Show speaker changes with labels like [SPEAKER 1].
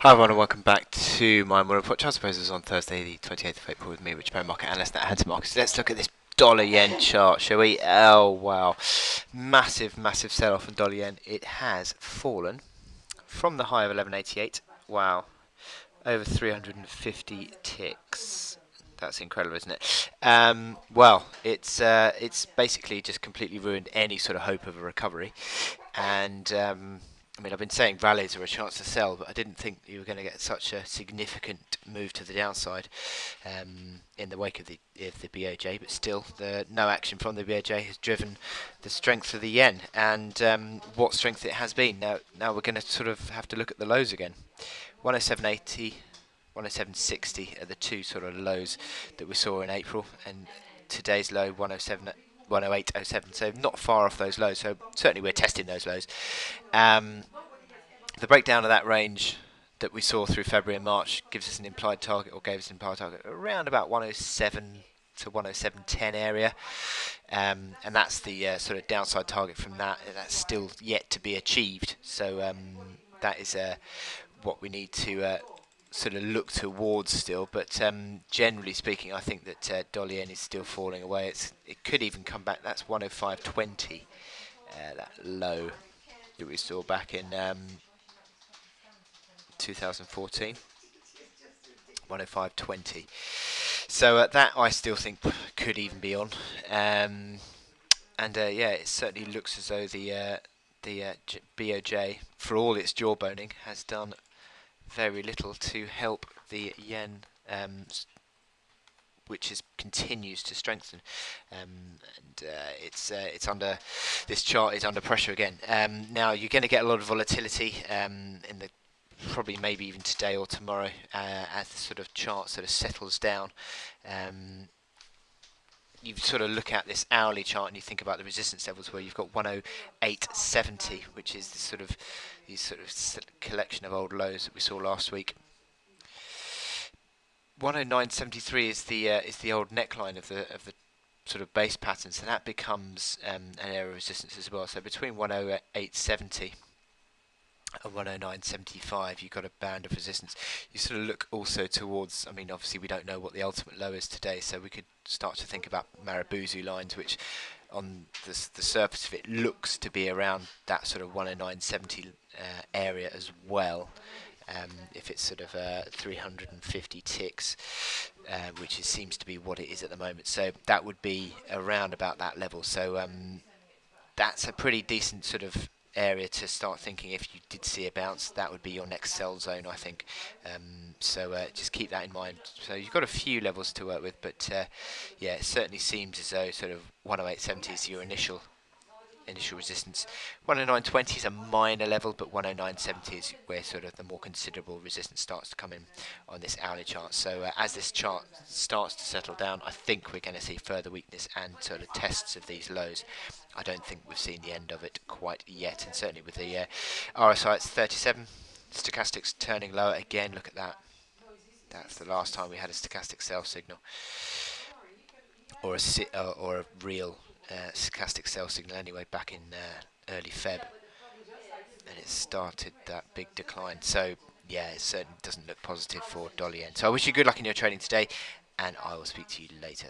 [SPEAKER 1] Hi everyone and welcome back to my morning report. I suppose it was on Thursday the 28th of April with me, Rich Perry, market analyst at Hanson Markets. Let's look at this dollar yen chart, shall we? Oh wow, massive sell off in dollar yen. It has fallen from the high of 1188. Wow, over 350 ticks. That's incredible, isn't it? Well, it's basically just completely ruined any sort of hope of a recovery, and I mean, I've been saying rallies are a chance to sell, but I didn't think you were going to get such a significant move to the downside in the wake of the BOJ. But still, no action from the BOJ has driven the strength of the yen, and what strength it has been. Now we're going to sort of have to look at the lows again. 107.80, 107.60 are the two sort of lows that we saw in April, and today's low 107. 108.07, so not far off those lows. So certainly we're testing those lows. Um, the breakdown of that range that we saw through February and March gives us an implied target, or gave us an implied target around about 107 to 107.10 area, and that's the sort of downside target from that. That's still yet to be achieved. So that is what we need to sort of look towards still. But generally speaking, I think that dollar yen is still falling away. It could even come back. That's 105.20, that low that we saw back in 2014. 105.20. So that I still think could even be on. And yeah, it certainly looks as though the BOJ, for all its jawboning, has done very little to help the yen, which continues to strengthen, and it's under this chart is under pressure again. Now you're going to get a lot of volatility in the probably maybe even today or tomorrow as the sort of chart sort of settles down. Um, you sort of look at this hourly chart and you think about the resistance levels where you've got 108.70, which is these sort of collection of old lows that we saw last week. 109.73 is the old neckline of the sort of base pattern, so that becomes an area of resistance as well. So between 108.70 and 109.75, you've got a band of resistance. You sort of look also towards, I mean, obviously we don't know what the ultimate low is today, so we could start to think about Marubozu lines, which on the surface of it looks to be around that sort of 109.70 area as well. If it's sort of 350 ticks, which seems to be what it is at the moment. So that would be around about that level. So that's a pretty decent sort of area to start thinking. If you did see a bounce, that would be your next sell zone, I think. So just keep that in mind. So you've got a few levels to work with, but yeah, it certainly seems as though sort of 108.70 is your initial resistance. 109.20 is a minor level, but 109.70 is where sort of the more considerable resistance starts to come in on this hourly chart. So as this chart starts to settle down, I think we're going to see further weakness and sort of tests of these lows. I don't think we've seen the end of it quite yet, and certainly with the RSI it's 37. Stochastics turning lower again. Look at that. That's the last time we had a stochastic sell signal, or a real stochastic sell signal anyway, back in early Feb, and it started that big decline. So yeah, it certainly doesn't look positive for dollar yen. So I wish you good luck in your trading today, and I will speak to you later.